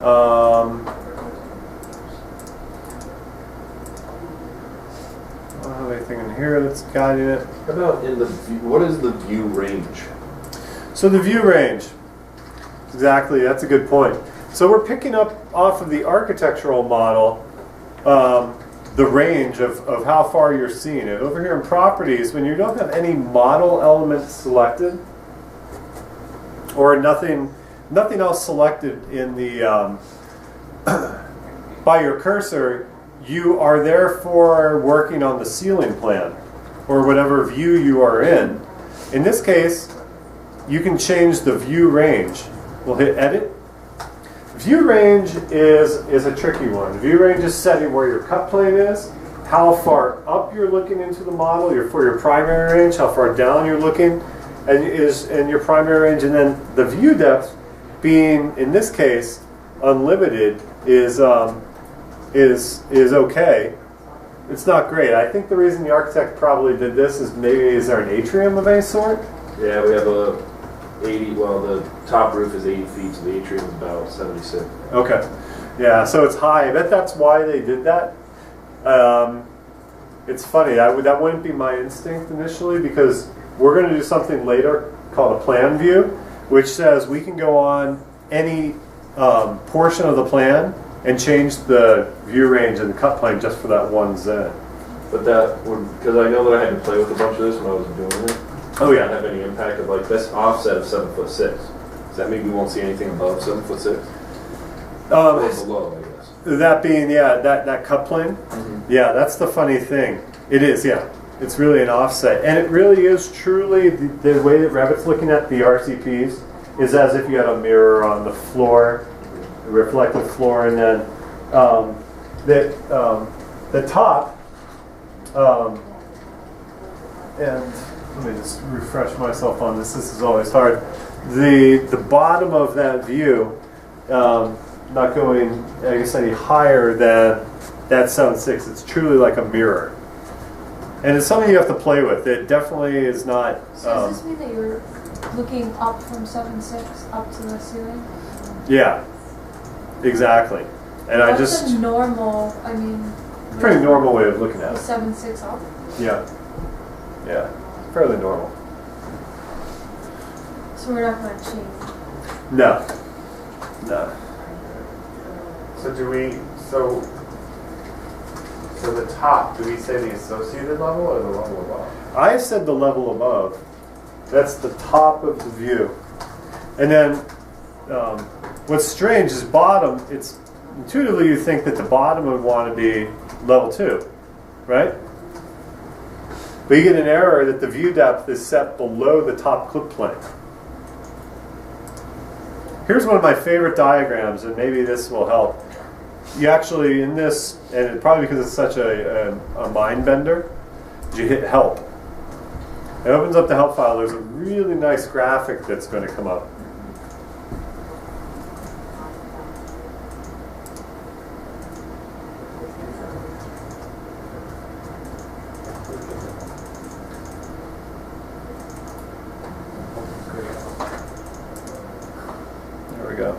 I don't have anything in here that's guiding it. How about in the view, what is the view range? So the view range, exactly, that's a good point. So we're picking up off of the architectural model the range of how far you're seeing it. Over here in properties, when you don't have any model elements selected, or nothing else selected in the by your cursor, you are therefore working on the ceiling plan or whatever view you are in. In this case, you can change the view range. We'll hit edit. View range is a tricky one. View range is setting where your cut plane is, how far up you're looking into the model for your primary range, how far down you're looking and your primary range, and then the view depth being, in this case, unlimited is okay. It's not great. I think the reason the architect probably did this is maybe is there an atrium of any sort? Yeah, we have a 80. Well, the top roof is 80 feet, so the atrium is about 76. Okay. Yeah, so it's high. I bet that's why they did that. It's funny. That wouldn't be my instinct initially, because we're going to do something later called a plan view, which says we can go on any portion of the plan and change the view range and the cut plane just for that one Z. But that would, because I know that I had to play with a bunch of this when I was doing it. Oh yeah. Does that have any impact of like this offset of 7'6"? Does that mean we won't see anything above 7'6"? Or below, I guess. That being, yeah, that cut plane. Mm-hmm. Yeah, that's the funny thing. It is, yeah. It's really an offset, and it really is truly the way that Revit's looking at the RCPs is as if you had a mirror on the floor, a reflective floor, and then the top. And let me just refresh myself on this. This is always hard. The bottom of that view, not going, I guess, any higher than that 7.6. It's truly like a mirror. And it's something you have to play with. It definitely is not... So does this mean that you're looking up from 7.6 up to the ceiling? Yeah, exactly. And That's a normal, I mean... Pretty normal way of looking at it. 7.6 up? Yeah. Yeah, fairly normal. So we're not going to change? No. No. So so the top, do we say the associated level or the level above? I said the level above. That's the top of the view. And then what's strange is bottom, it's intuitively you think that the bottom would want to be level 2, right? But you get an error that the view depth is set below the top clip plane. Here's one of my favorite diagrams, and maybe this will help. You actually, in this, and probably because it's such a mind bender, you hit help. It opens up the help file. There's a really nice graphic that's going to come up. There we go.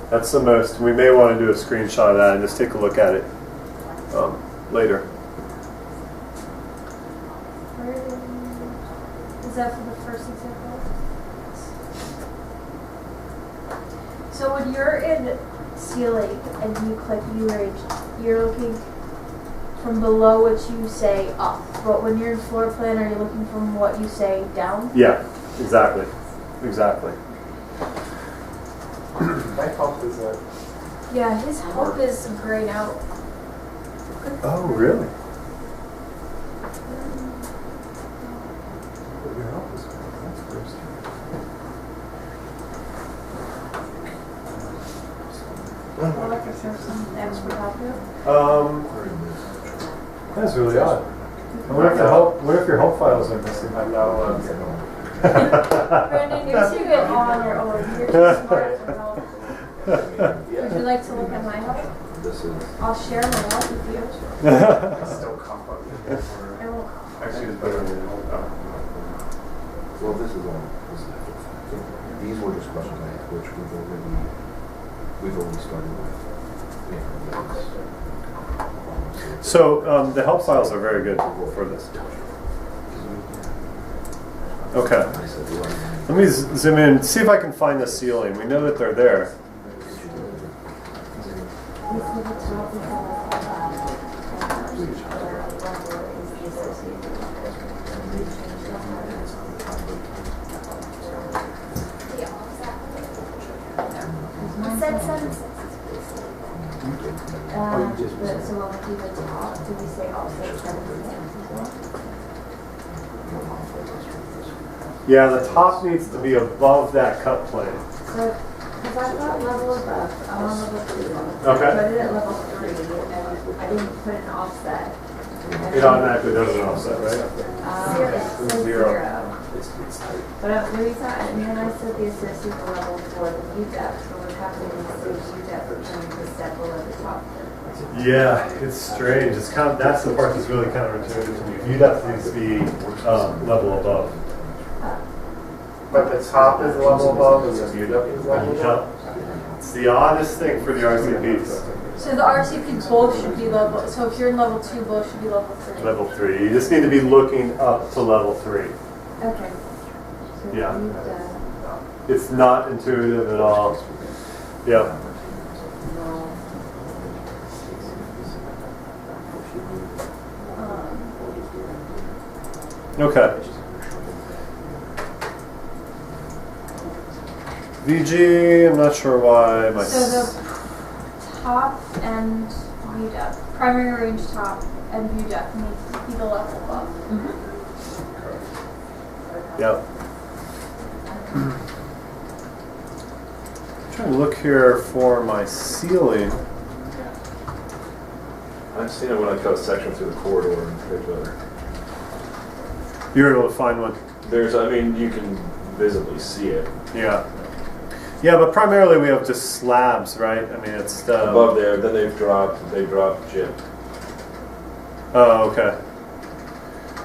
That's the most. We may want to do a screenshot of that and just take a look at it later. Is that for the first example? So when you're in ceiling and you click view range, you're looking from below what you say up. But when you're in floor plan, are you looking from what you say down? Yeah, exactly. Exactly. My help is that. Yeah, his help is grayed out. Oh, really? Your help is good. That's first. Well, like if there's some extra help here. That's really odd. What if your help files are missing? I'm not allowed to get home. Brandon, you're too good on your own. You're too smart for help. Would you like to look at my help? I'll share my help with you. Still comp up. I won't. Actually, it's better than this is all, these were just questions I had, which we've already started with. Yeah, So the help files are very good for this. Okay. Let me zoom in, see if I can find the ceiling. We know that they're there. So when we do the top, do we say offset 7 as well? Yeah, the top needs to be above that cut plane. So, because I've got level above, I'm on level 2. Okay. I put it at level 3, and I didn't put an offset. It automatically does an offset, right? It says Zero. 0. But the reason, and then I said the associated level for the view depth, so what's happening is the view depth is going to step below the top. Yeah, it's strange. It's that's the part that's really counterintuitive to me. View depth needs to be level above. But the top is level above and the view depth is level above? Yeah. It's the oddest thing for the RCPs. So the RCP both should be level, so if you're in level 2, both should be level 3. Level 3. You just need to be looking up to level 3. Okay. So Yeah. It's not intuitive at all. Yeah. Okay. VG, I'm not sure why my... So the top and view depth, primary range top and view depth needs to be the level above. Yep. I'm trying to look here for my ceiling. I've seen it when I cut a section through the corridor in particular. You were able to find one? I mean, you can visibly see it. Yeah. Yeah, but primarily we have just slabs, right? I mean, it's above there. Then they dropped gyp. Oh, okay.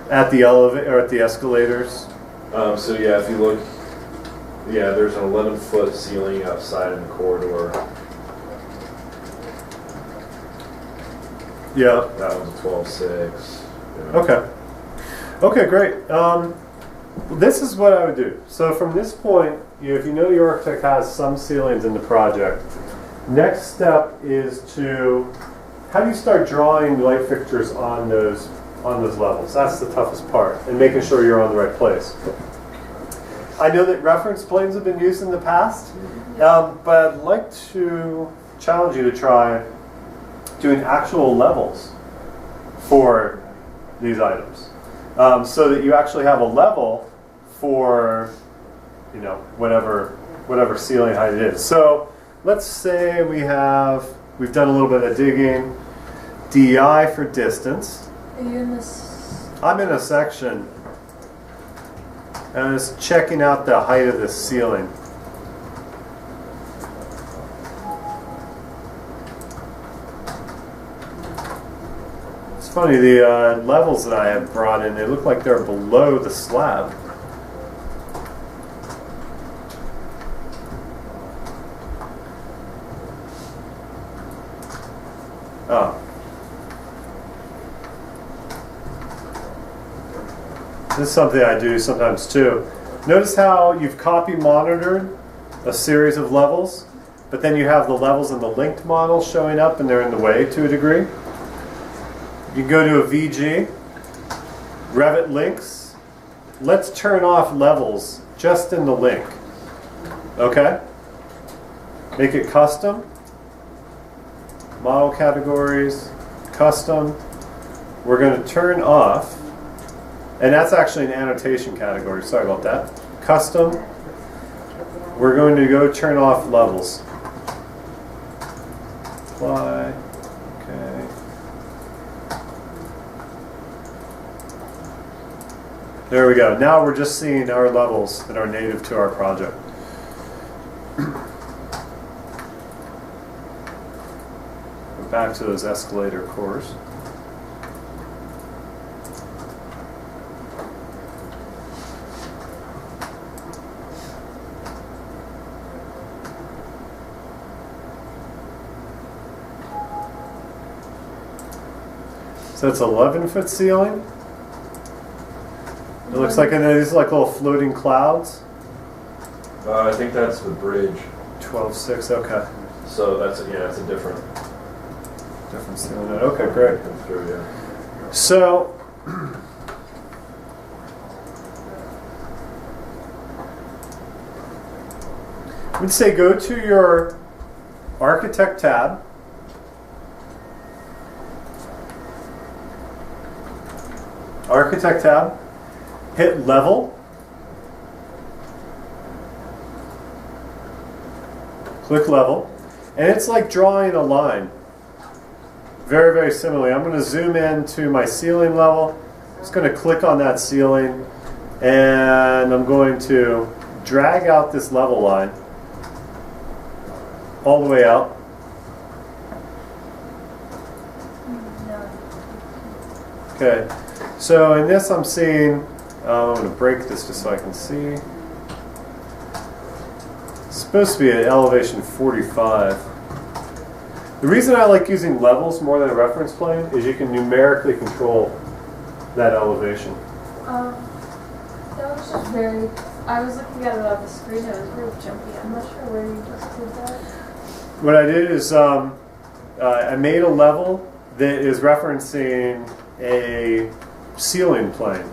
At the elevator or at the escalators. So yeah, if you look, yeah, there's an 11-foot ceiling outside in the corridor. Yeah. That one's a 12.6. Yeah. Okay. Okay, great. This is what I would do. So from this point, if you know the architect has some ceilings in the project, next step is to, how do you start drawing light fixtures on those levels? That's the toughest part, and making sure you're on the right place. I know that reference planes have been used in the past, but I'd like to challenge you to try doing actual levels for these items. So that you actually have a level for, whatever ceiling height it is. So let's say we've done a little bit of digging, DI for distance. Are you in this? I'm in a section, and I'm just checking out the height of this ceiling. It's funny, the levels that I have brought in, they look like they're below the slab. Oh. This is something I do sometimes too. Notice how you've copy monitored a series of levels, but then you have the levels in the linked model showing up and they're in the way to a degree. You can go to a VG, Revit links. Let's turn off levels just in the link. Okay? Make it custom. Model categories, custom. We're going to turn off, and that's actually an annotation category. Sorry about that. Custom. We're going to go turn off levels. Apply. Okay. There we go. Now we're just seeing our levels that are native to our project. Back to those escalator cores. So it's 11-foot ceiling. It looks like, and these are like little floating clouds. I think that's the bridge. 12.6, okay. So that's it's a different ceiling. Okay, great. Come through, yeah. So, we'd say go to your Architect tab. Architect tab. Hit Level. Click Level. And it's like drawing a line. Very, very similarly. I'm going to zoom in to my ceiling level. I'm just going to click on that ceiling. And I'm going to drag out this level line all the way out. Okay. So in this I'm seeing, I'm going to break this just so I can see. It's supposed to be at elevation 45. The reason I like using levels more than a reference plane is you can numerically control that elevation. That was just very, I was looking at it on the screen, it was very jumpy. I'm not sure where you just did that. What I did is I made a level that is referencing a ceiling plane.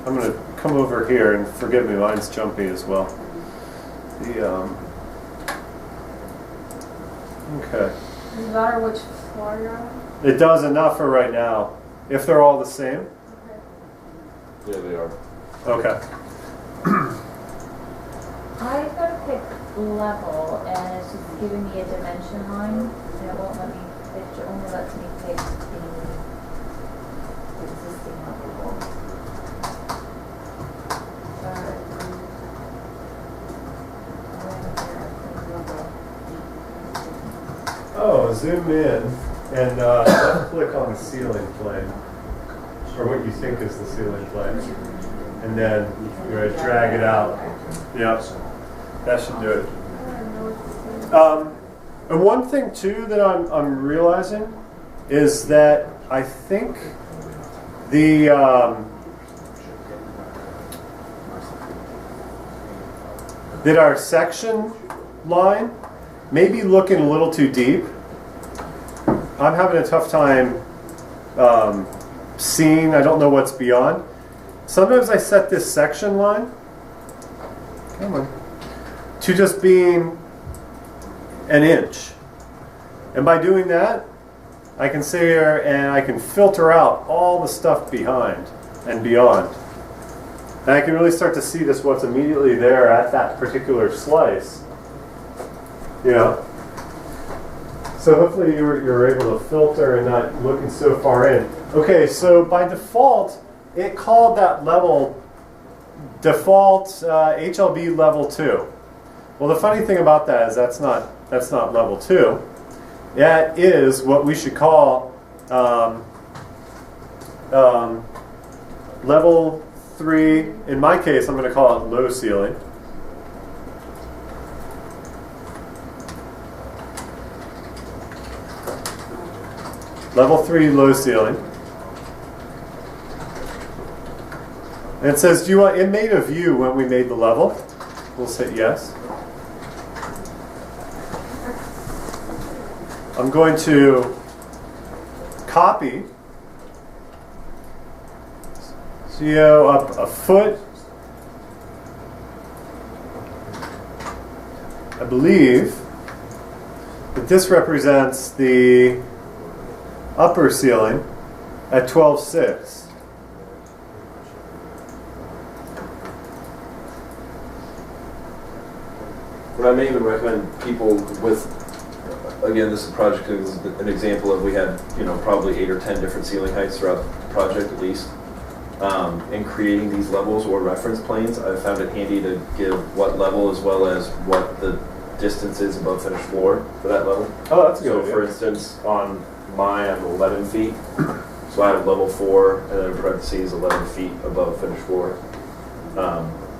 I'm going to come over here, and forgive me, mine's jumpy as well. Okay. Does it matter which floor you're on? It does enough for right now. If they're all the same? Okay. Yeah, they are. Okay. I've got to pick level, and it's just giving me a dimension line, and it won't let me, it only lets me pick the existing level. Oh, zoom in and left click on the ceiling plane, or what you think is the ceiling plane, and then you're going to drag it out. Yep, that should do it. And one thing too that I'm realizing is that I think the that our section line may be looking a little too deep. I'm having a tough time seeing. I don't know what's beyond. Sometimes I set this section line, come on, to just being an inch. And by doing that, I can sit here and I can filter out all the stuff behind and beyond. And I can really start to see this, what's immediately there at that particular slice. You know? So hopefully you're able to filter and not looking so far in. Okay, so by default, it called that level default HLB level 2. Well, the funny thing about that is that's not level 2. That is what we should call level 3. In my case, I'm going to call it low ceiling. Level 3 low ceiling. And it says, do you want, it made a view when we made the level. We'll say yes. I'm going to copy CO up a foot. I believe that this represents the upper ceiling at 12.6. What I may even recommend people with, again, this is a project is an example of we had, probably 8 or 10 different ceiling heights throughout the project at least. In creating these levels or reference planes, I found it handy to give what level as well as what the distance is above finished floor for that level. Oh, that's a good idea. So for instance, on mine I'm 11 feet, so I have level 4 and then in parentheses 11 feet above finished floor.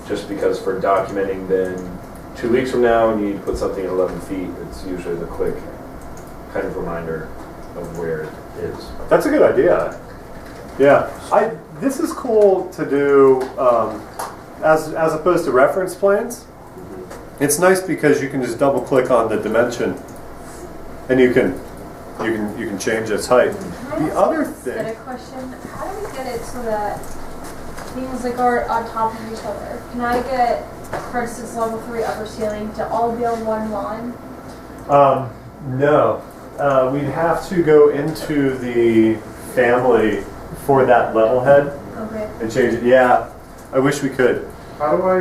Just because for documenting then 2 weeks from now and you need to put something at 11 feet, it's usually the quick kind of reminder of where it is. That's a good idea. Yeah, this is cool to do as opposed to reference planes. It's nice because you can just double click on the dimension, and you can change its height. The other thing. A question: how do we get it so that things like are on top of each other? Can I get, for instance, level 3 upper ceiling to all be on one line? No, we'd have to go into the family for that level head Okay. and change it. Yeah, I wish we could. How do I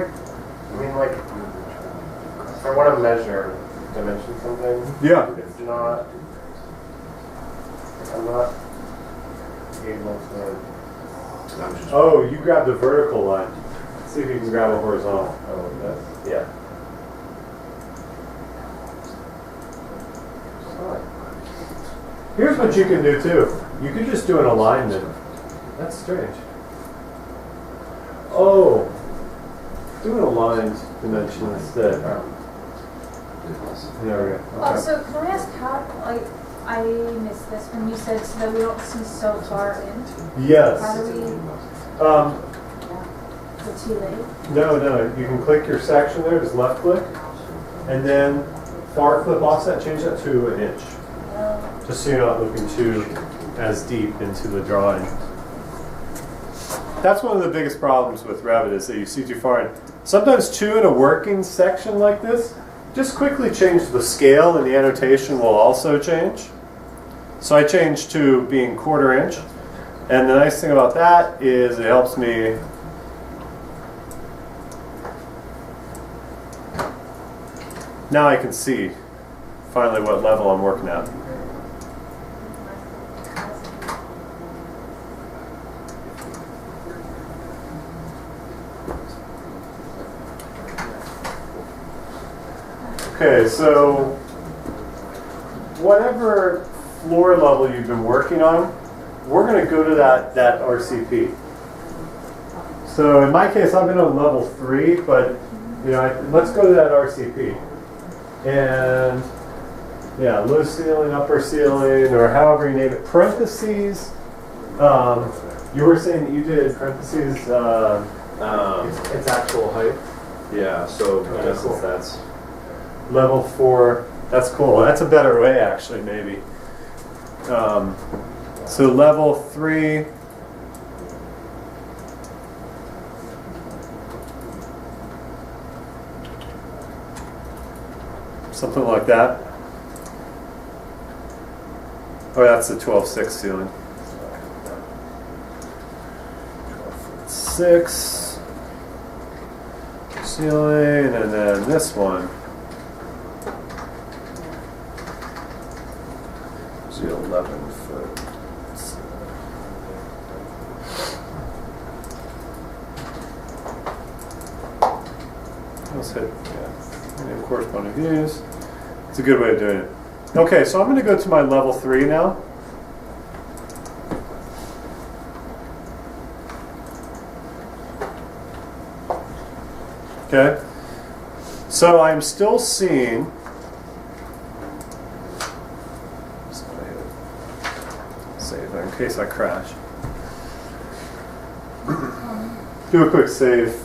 mean, like, if I want to measure dimension something, Yeah. it's not, I'm not able to. Oh, you grab the vertical line. See if you can grab a horizontal. Oh, that's. Yeah. Here's what you can do too. You could just do an alignment. That's strange. Oh, do an aligned dimension instead. There we go. Okay. So can I ask how, like, I missed this when you said so that we don't see so far in? Yes. How do we, is it too late? No. You can click your section there, just left click, and then far clip offset, change that to an inch. Just so you're not looking too as deep into the drawing. That's one of the biggest problems with Revit is that you see too far in. Sometimes too in a working section like this, just quickly change the scale and the annotation will also change. So I changed to being 1/4 inch. And the nice thing about that is it helps me now I can see finally what level I'm working at. Okay, so whatever floor level you've been working on, we're going to go to that RCP. So in my case, I've been on level 3, but let's go to that RCP. And yeah, low ceiling, upper ceiling, or however you name it. Parentheses. You were saying that you did parentheses. Its actual height. Yeah, so in Okay, essence, cool. that's Level 4, that's cool. That's a better way, actually, maybe. So level 3. Something like that. Oh, that's the 12.6 ceiling. 12.6 ceiling, and then this one. 11 foot. Let's hit, name corresponding views. It's a good way of doing it. Okay, so I'm going to go to my level 3 now. Okay, so I'm still seeing. Save in case I crash. Do a quick save.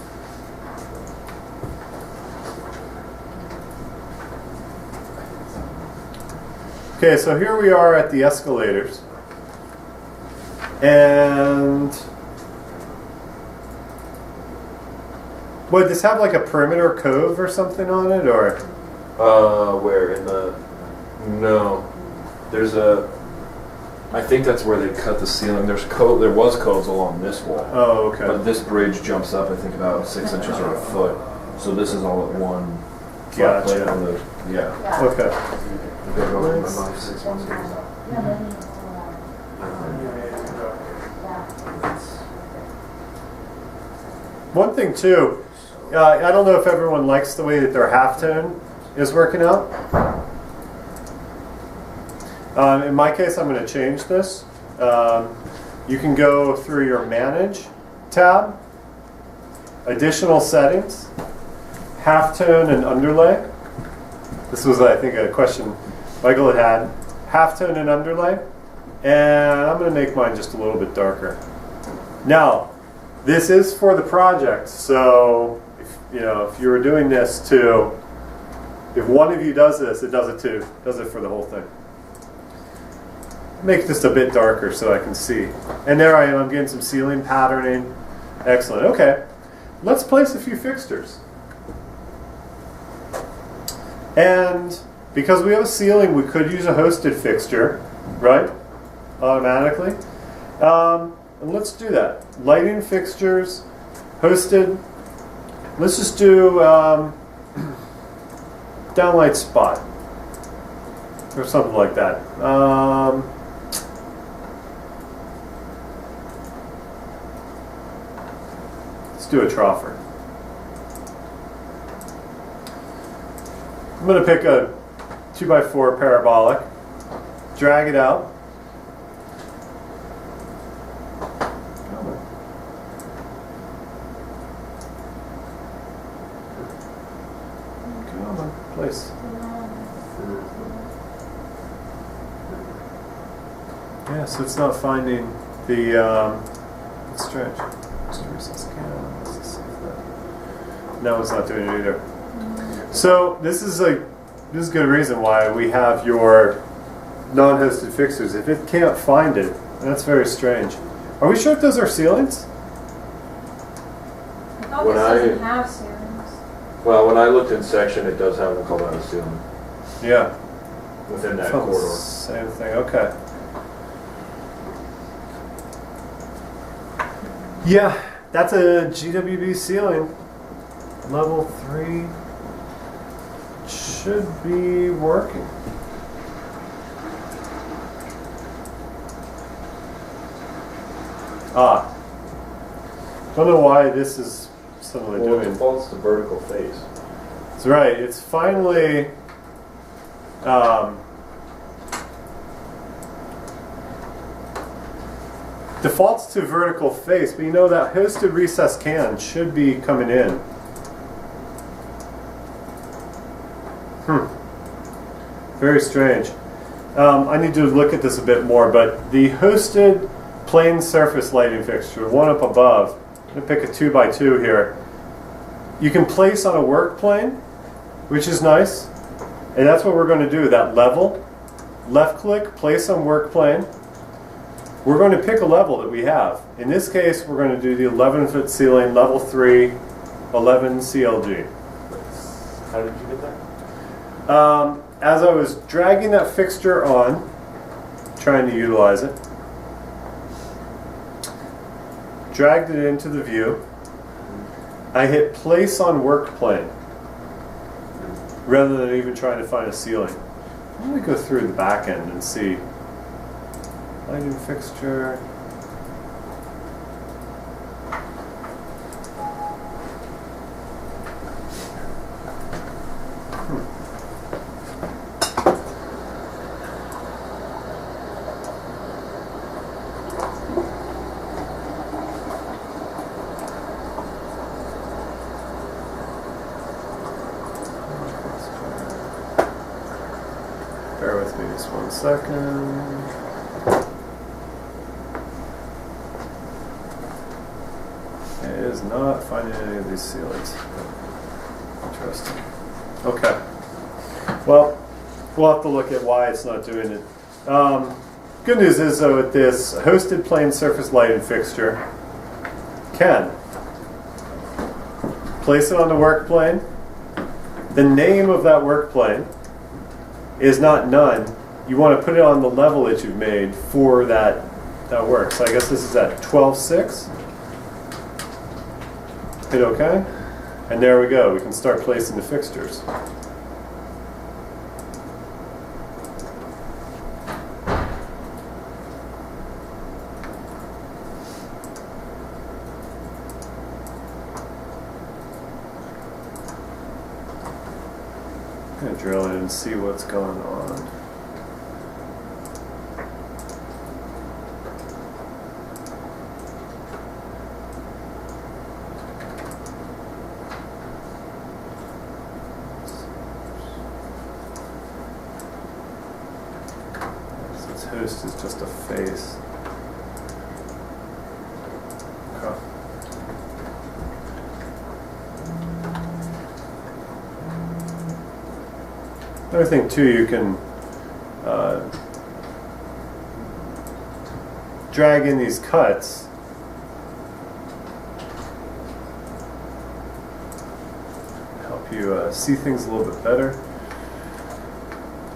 Okay, so here we are at the escalators. And would this have like a perimeter cove or something on it, or? where in the, no, there's a, I think that's where they cut the ceiling. There was coves along this wall. Oh, okay. But this bridge jumps up, I think, about 6 inches or a foot. So this is all at one flat Gotcha. plate on the, yeah. Okay. One thing too, I don't know if everyone likes the way that their halftone is working out. In my case, I'm going to change this. You can go through your Manage tab, Additional Settings, Halftone and Underlay. This was, I think, a question Michael had. Halftone and Underlay. And I'm going to make mine just a little bit darker. Now, this is for the project, so if you were doing this to, if one of you does this, it does it too. Does it for the whole thing. Make this a bit darker so I can see. And there I am. I'm getting some ceiling patterning. Excellent. Okay, let's place a few fixtures. And because we have a ceiling, we could use a hosted fixture, right? Automatically. And let's do that. Lighting fixtures, hosted. Let's just do downlight spot or something like that. Let's do a troffer. I'm going to pick a 2x4 parabolic, drag it out. Come on, place. Yeah, so it's not finding the, it's strange. No, it's not doing it either. So this is a good reason why we have your non-hosted fixtures. If it can't find it, that's very strange. Are we sure if those are ceilings? I thought When this I- doesn't have ceilings. Well, when I looked in section, it does have them called out a ceiling Yeah. within that Felt the corridor. same thing. Okay. Yeah, that's a GWB ceiling. Level 3 should be working. Ah. Don't know why this is suddenly Well, it doing. defaults to vertical face. That's right. It's finally defaults to vertical face, but you know that hosted recessed can should be coming in. Very strange. I need to look at this a bit more, but the hosted plane surface lighting fixture, one up above, I'm going to pick a 2x2 here. You can place on a work plane, which is nice. And that's what we're going to do, that level. Left click, place on work plane. We're going to pick a level that we have. In this case, we're going to do the 11-foot ceiling, level 3, 11 CLG. How did you get that? As I was dragging that fixture on, trying to utilize it, dragged it into the view, I hit place on work plane rather than even trying to find a ceiling. Let me go through the back end and see. Lighting fixture. Bear with me just 1 second. It is not finding any of these ceilings. Interesting. Okay. Well, we'll have to look at why it's not doing it. Good news is, though, with this hosted plane surface lighting fixture, can place it on the work plane. The name of that work plane is not none. You want to put it on the level that you've made for that work. So I guess this is at 12.6. Hit OK. And there we go. We can start placing the fixtures. I'm going to drill in and see what's going on. Since host is just a face. Another thing too, you can drag in these cuts. Help you see things a little bit better.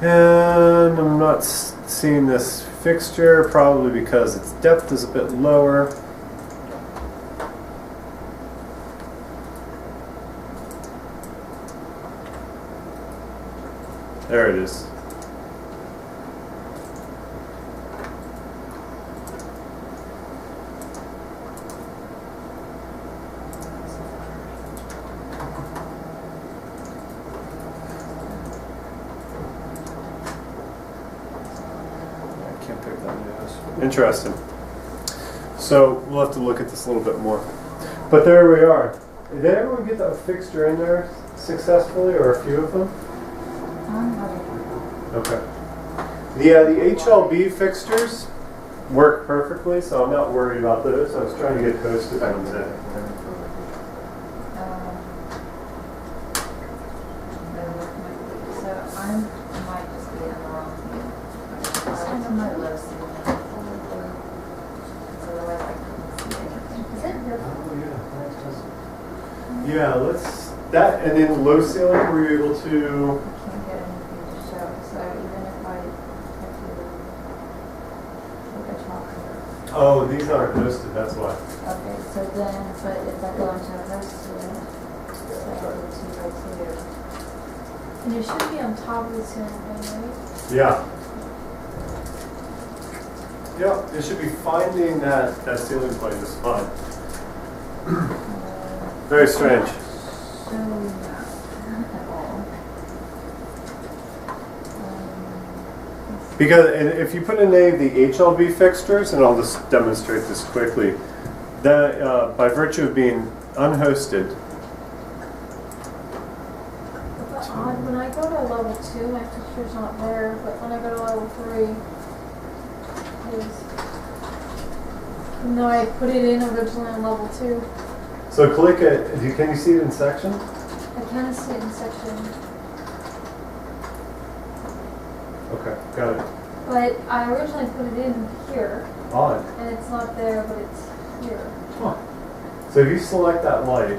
And I'm not seeing this fixture, probably because its depth is a bit lower. There it is. Interesting. So we'll have to look at this a little bit more. But there we are. Did everyone get that fixture in there successfully, or a few of them? Okay. The HLB fixtures work perfectly, so I'm not worried about those. I was trying to get posted on today. So I might just be in the wrong view. I might low ceiling. Otherwise I couldn't see anything. Is it your Oh yeah, let's that, and then low ceiling. Were you able to? I can't get anything to show. So even if I look at chocolate. Oh, these aren't posted. That's why. Okay, so then, but if I go into reverse to it, so I go 2 by 2. And it should be on top of the ceiling fan, right? Yeah. Yeah, it should be finding that ceiling plane is fine. Very strange. Showing that at all. Because if you put in the HLB fixtures, and I'll just demonstrate this quickly, that by virtue of being unhosted, But odd, when I go to level 2, my fixture's not there, but when I go to level 3, it is. Even though I put it in originally on level 2, so click it. Can you see it in section? I kind of see it in section. Okay, got it. But I originally put it in here, Odd. and it's not there, but it's here. Huh. So if you select that light,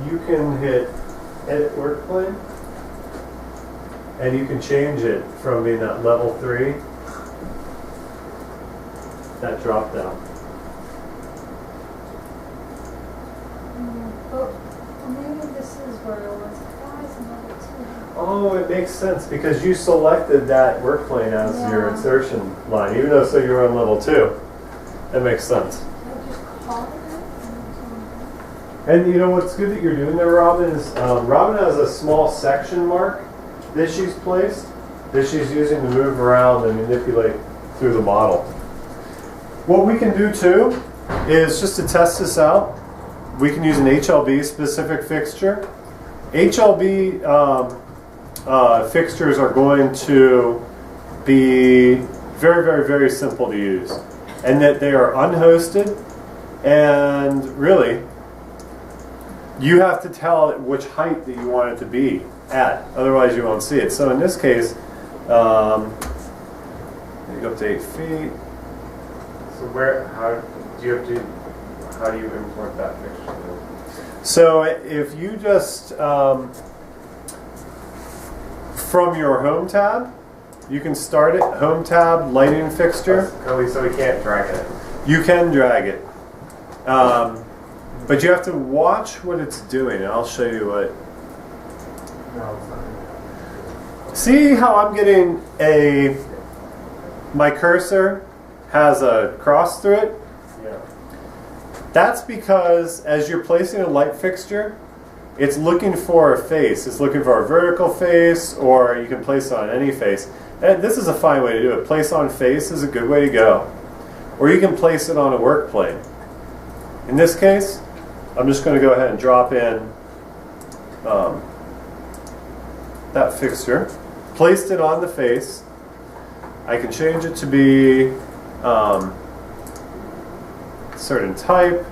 you can hit Edit Work Plane, and you can change it from being at level 3, that drop down. But maybe this is where it was. Why is it level 2? Oh, it makes sense because you selected that work plane as your Yeah. insertion line, even though you're on level 2. That makes sense. Can I just call it? And you know what's good that you're doing there, Robin, is Robin has a small section mark that she's placed that she's using to move around and manipulate through the model. What we can do too is just to test this out, we can use an HLB specific fixture. HLB fixtures are going to be very, very, very simple to use, and that they are unhosted, and really you have to tell it which height that you want it to be at, otherwise you won't see it. So in this case, you go up to 8 feet. So how do you import that fixture? So if you just, from your Home tab, you can start it, Home tab, lighting fixture. So we can't drag it. You can drag it. But you have to watch what it's doing, and I'll show you what. No, it's not. See how I'm getting my cursor has a cross through it? Yeah. That's because as you're placing a light fixture, it's looking for a face. It's looking for a vertical face, or you can place it on any face. And this is a fine way to do it. Place on face is a good way to go. Or you can place it on a work plane. In this case, I'm just going to go ahead and drop in that fixture. Placed it on the face. I can change it to be certain type.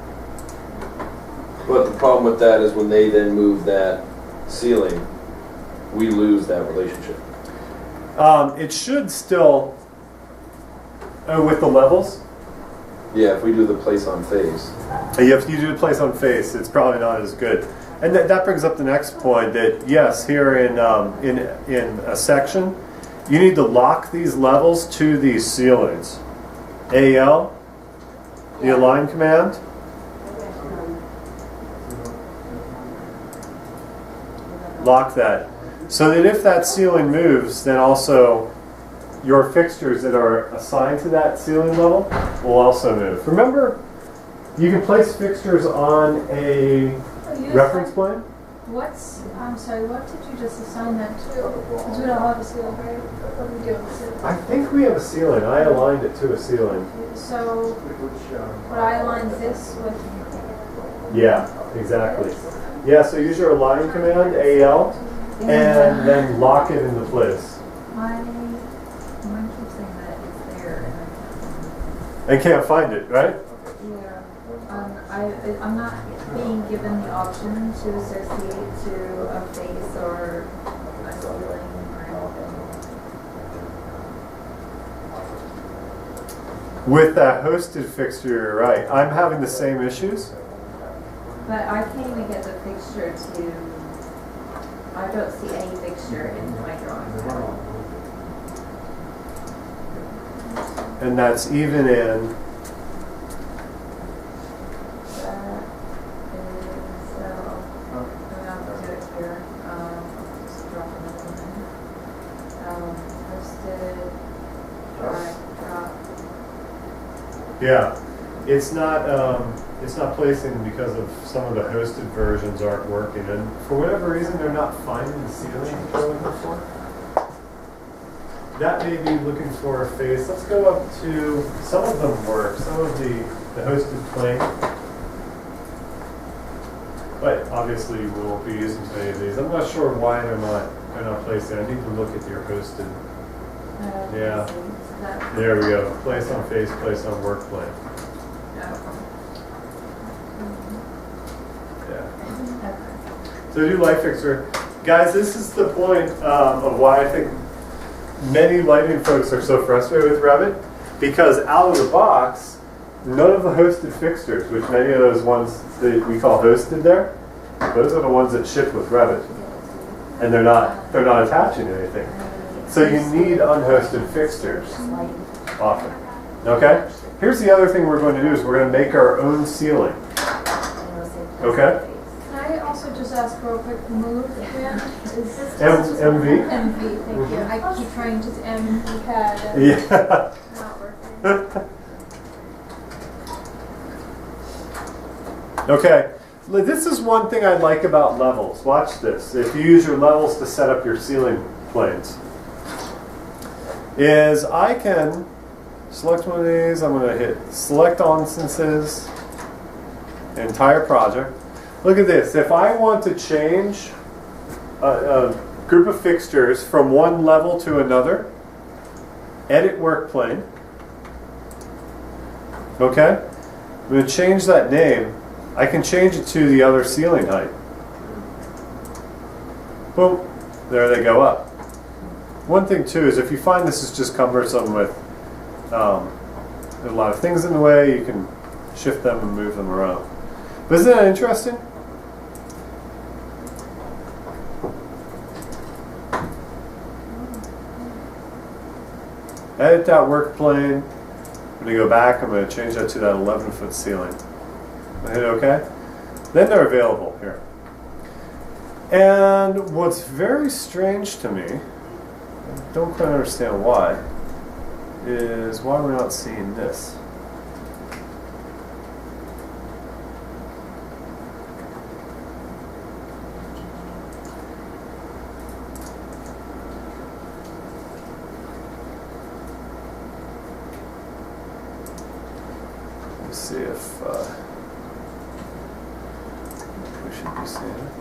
But the problem with that is when they then move that ceiling, we lose that relationship. It should still, with the levels, Yeah, if we do the place on face. if you do place on face, it's probably not as good. And that brings up the next point that yes, here in a section, you need to lock these levels to these ceilings. AL, the align command. Lock that. So that if that ceiling moves, then also your fixtures that are assigned to that ceiling level will also move. Remember, you can place fixtures on a reference plane. I'm sorry, what did you just assign that to? Because we don't have a ceiling, right? What do we do with the ceiling? I think we have a ceiling. I aligned it to a ceiling. So, would I align this with? Yeah, exactly. Yeah, so use your align command, AL, and then lock it into place. Mine keeps saying that it's there and And can't find it, right? yeah. I'm not being given the option to associate to a face or a ceiling or anything. With that hosted fixture, you're right. I'm having the same issues. But I can't even get the fixture to. I don't see any fixture in my drawing pad. And that's even in. That is, I'm gonna have to do it here. Just drop another one in. Posted, drag, drop. Yeah, it's not placing because of some of the hosted versions aren't working, and for whatever reason they're not finding the ceiling that they're looking for. That may be looking for a face. Let's go up to, some of them work, some of the hosted plane. But obviously we won't be using too many of these. I'm not sure why they're not placing. I need to look at your hosted. Yeah. There we go. Place on face, place on work plane. Yeah. So do light fixture. Guys, this is the point of why I think many lighting folks are so frustrated with Revit, because out of the box, none of the hosted fixtures, which many of those ones that we call hosted there, those are the ones that ship with Revit. And they're not attaching anything. So you need unhosted fixtures often. Okay? Here's the other thing we're going to do is we're going to make our own ceiling. Okay? Can I also just ask real quick, move again? Is this MV? MV, thank you. I keep trying to M CAD and Yeah. not working. Okay. This is one thing I like about levels. Watch this. If you use your levels to set up your ceiling planes, is I can select one of these. I'm going to hit select all instances, entire project. Look at this. If I want to change a group of fixtures from one level to another, edit work plane. Okay? I'm going to change that name. I can change it to the other ceiling height. Boom. There they go up. One thing too is if you find this is just cumbersome with a lot of things in the way, you can shift them and move them around. But isn't that interesting? Edit that work plane. I'm going to go back. I'm going to change that to that 11-foot ceiling. I hit OK. Then they're available here. And what's very strange to me, I don't quite understand why, is why we're not seeing this. Let's see if we should be seeing it.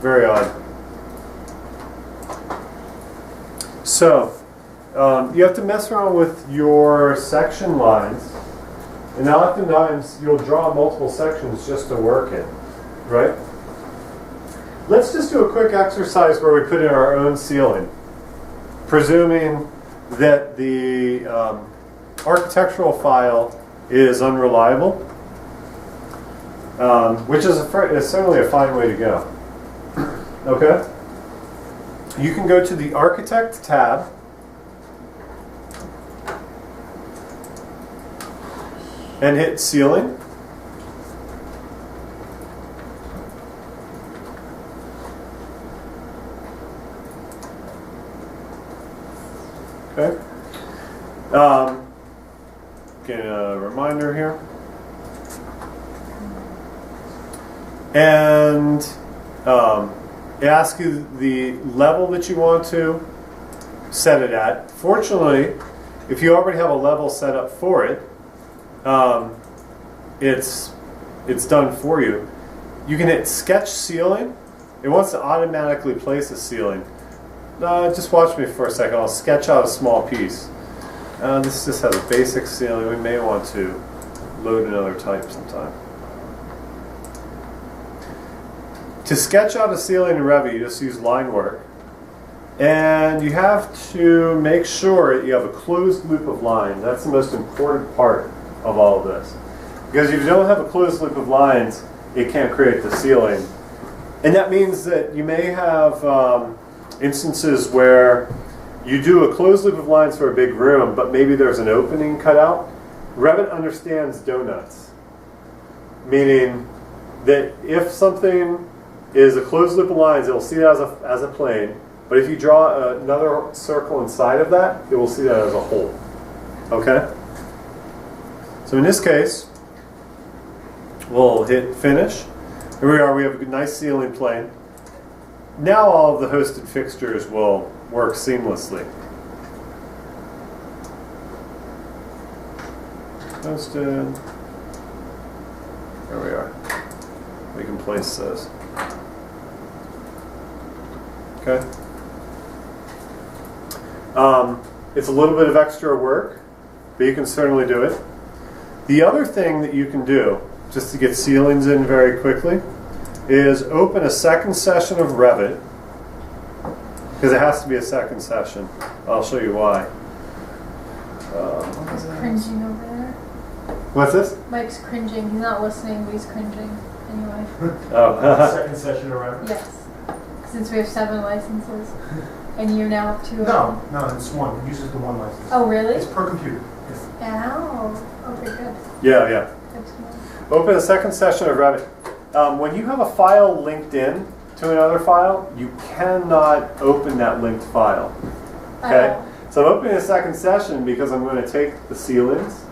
Very odd. So, you have to mess around with your section lines. And oftentimes, you'll draw multiple sections just to work it, right? Let's just do a quick exercise where we put in our own ceiling, presuming that the architectural file is unreliable, which is certainly a fine way to go. Okay? You can go to the Architect tab, and hit Ceiling. Okay. Get a reminder here. And it asks you the level that you want to set it at. Fortunately, if you already have a level set up for it, it's done for you. You can hit Sketch Ceiling. It wants to automatically place a ceiling. Just watch me for a second. I'll sketch out a small piece. This just has a basic ceiling. We may want to load another type sometime. To sketch out a ceiling in Revit, you just use line work. And you have to make sure that you have a closed loop of lines. That's the most important part of all of this. Because if you don't have a closed loop of lines, it can't create the ceiling. And that means that you may have instances where you do a closed loop of lines for a big room, but maybe there's an opening cut out. Revit understands donuts, meaning that if something is a closed loop of lines, it will see that as a plane, but if you draw another circle inside of that, it will see that as a hole. Okay? So in this case, we'll hit Finish. Here we are, we have a nice ceiling plane. Now all of the hosted fixtures will work seamlessly. Hosted. There we are. We can place those. Okay. It's a little bit of extra work, but you can certainly do it. The other thing that you can do, just to get ceilings in very quickly, is open a second session of Revit, because it has to be a second session. I'll show you why. Mike's cringing over there. What's this? Mike's cringing. He's not listening, but he's cringing. Anyway. Oh. Second session around? Yes. Since we have 7 licenses. And you now have 2 of No, them. no, it's one. It uses the one license. Oh, really? It's per computer. Yeah. Ow. Okay, good. Yeah. Good to know. Open a second session of Revit. When you have a file linked in to another file, you cannot open that linked file. Okay? Oh. So I'm opening a second session because I'm going to take the ceilings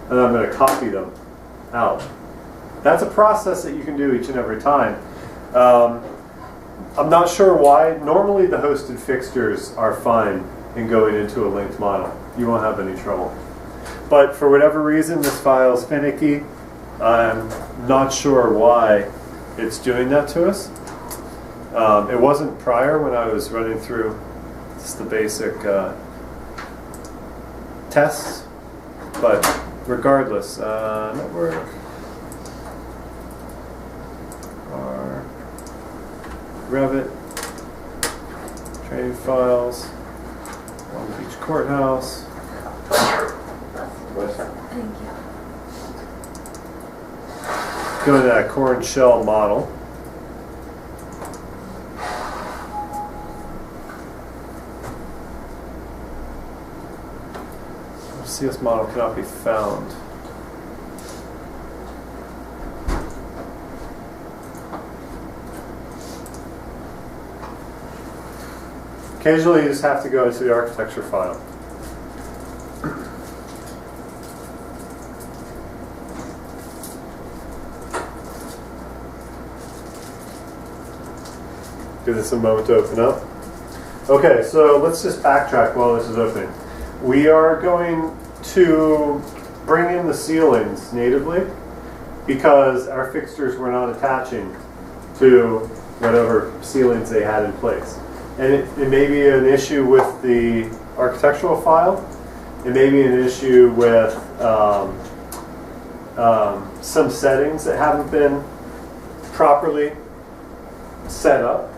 and I'm going to copy them out. That's a process that you can do each and every time. I'm not sure why. Normally the hosted fixtures are fine in going into a linked model. You won't have any trouble. But for whatever reason, this file is finicky. I'm not sure why it's doing that to us. It wasn't prior when I was running through just the basic tests. But regardless, network. Revit, training files, Long Beach Courthouse. Thank you. Go to that corn shell model. CS model cannot be found. Occasionally you just have to go into the architecture file. Give this a moment to open up. Okay, so let's just backtrack while this is opening. We are going to bring in the ceilings natively because our fixtures were not attaching to whatever ceilings they had in place. And it may be an issue with the architectural file. It may be an issue with some settings that haven't been properly set up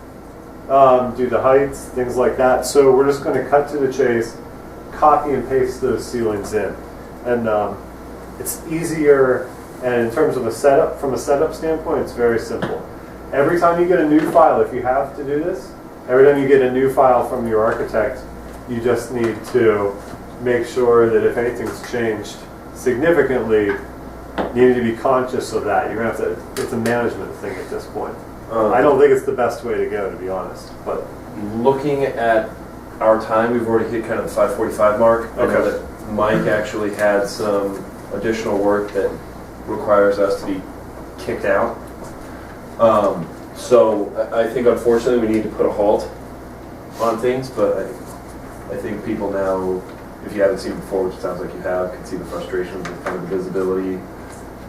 due to heights, things like that. So we're just going to cut to the chase, copy and paste those ceilings in. And it's easier, and in terms of a setup, from a setup standpoint, it's very simple. Every time you get a new file, if you have to do this, every time you get a new file from your architect, you just need to make sure that if anything's changed significantly, you need to be conscious of that. You're going to have to, it's a management thing at this point. I don't think it's the best way to go, to be honest. But looking at our time, we've already hit kind of the 5:45 mark. I know that Mike actually had some additional work that requires us to be kicked out. So I think unfortunately we need to put a halt on things, but I think people now, if you haven't seen it before, which it sounds like you have, can see the frustration with kind of the visibility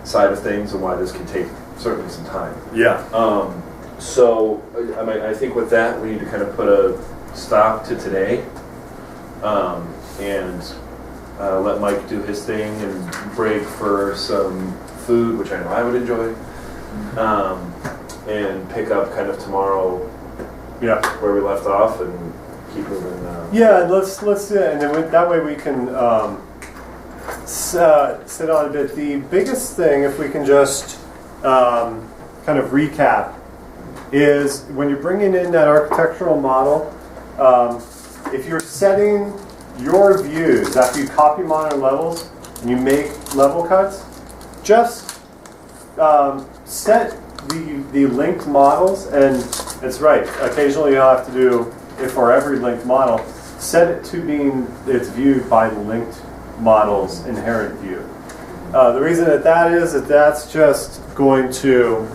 side of things and why this can take certainly some time. yeah. So I think with that, we need to kind of put a stop to today and let Mike do his thing and break for some food, which I know I would enjoy, and pick up kind of tomorrow where we left off and keep moving. Yeah, let's do it, and then that way we can sit on a bit. The biggest thing, if we can just kind of recap, is when you're bringing in that architectural model, if you're setting your views after you copy monitor levels and you make level cuts, just set the linked models, and it's right. Occasionally you'll have to do, if for every linked model, set it to being it's viewed by the linked model's inherent view. The reason that is that that's just going to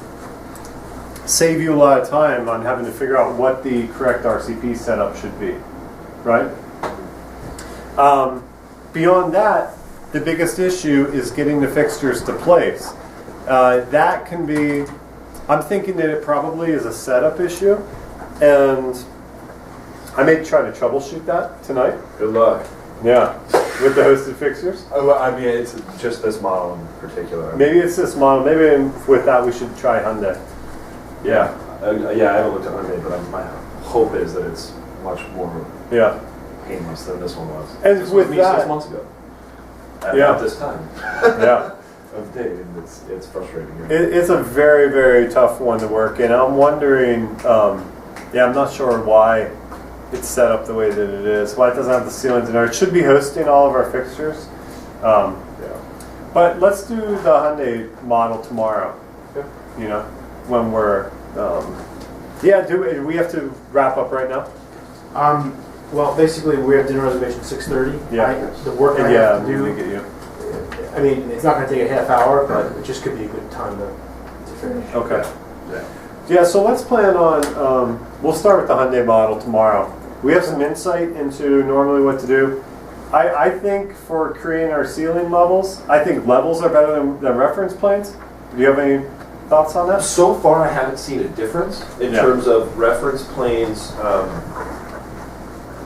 save you a lot of time on having to figure out what the correct RCP setup should be, right? Beyond that, the biggest issue is getting the fixtures to place. That can be, I'm thinking that it probably is a setup issue, and I may try to troubleshoot that tonight. Good luck. Yeah, with the hosted fixtures. I mean, it's just this model in particular. Maybe it's this model. Maybe with that we should try Hyundai. Yeah, I haven't looked at Hyundai, but my hope is that it's much more painless than this one was. And this with was that, 6 months ago. At this time. Of day, and it's frustrating. It's a very, very tough one to work in. I'm wondering, I'm not sure why it's set up the way that it is. Why it doesn't have the ceilings in there. It should be hosting all of our fixtures. But let's do the Hyundai model tomorrow. Okay. You know, when we're, do we have to wrap up right now? Well, basically, we have dinner reservation 6:30. Yeah. The work I have to do, get you. I mean, it's not going to take a half hour, but it just could be a good time to finish. Okay. Yeah, so let's plan on, we'll start with the Hyundai model tomorrow. We have some insight into normally what to do. I think for creating our ceiling levels, I think levels are better than reference planes. Do you have any thoughts on that? So far, I haven't seen a difference in terms of reference planes.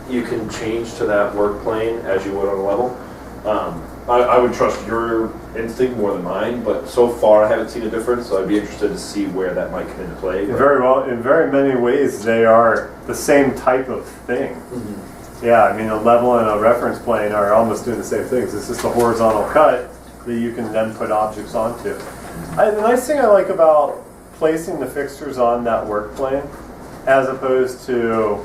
You can change to that work plane as you would on a level. I would trust your instinct more than mine, but so far I haven't seen a difference, so I'd be interested to see where that might come into play. Very well. In very many ways, they are the same type of thing. Mm-hmm. Yeah, I mean, a level and a reference plane are almost doing the same things. It's just a horizontal cut that you can then put objects onto. The nice thing I like about placing the fixtures on that work plane, as opposed to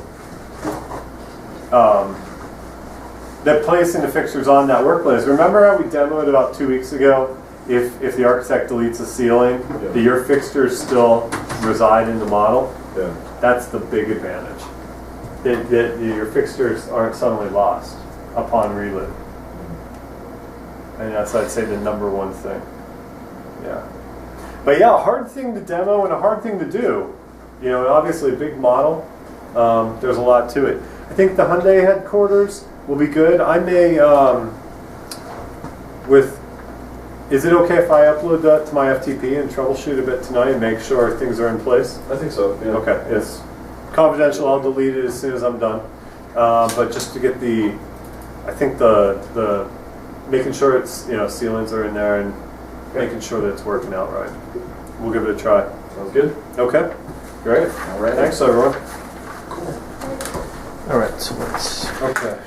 placing the fixtures on that work plane, is remember how we demoed about 2 weeks ago? If the architect deletes a ceiling, do your fixtures still reside in the model? Yeah. That's the big advantage. That your fixtures aren't suddenly lost upon relit. And that's, I'd say, the number one thing. Yeah. But yeah, a hard thing to demo and a hard thing to do. You know, obviously a big model. There's a lot to it. I think the Hyundai headquarters will be good. I may, with Is it okay if I upload that to my FTP and troubleshoot a bit tonight and make sure things are in place? I think so, yeah. Okay, it's confidential. I'll delete it as soon as I'm done. But just to get I think the making sure it's, ceilings are in there and making sure that it's working out right. We'll give it a try. Sounds good. Okay, great. All right. Thanks, everyone. All right, so let's. Okay.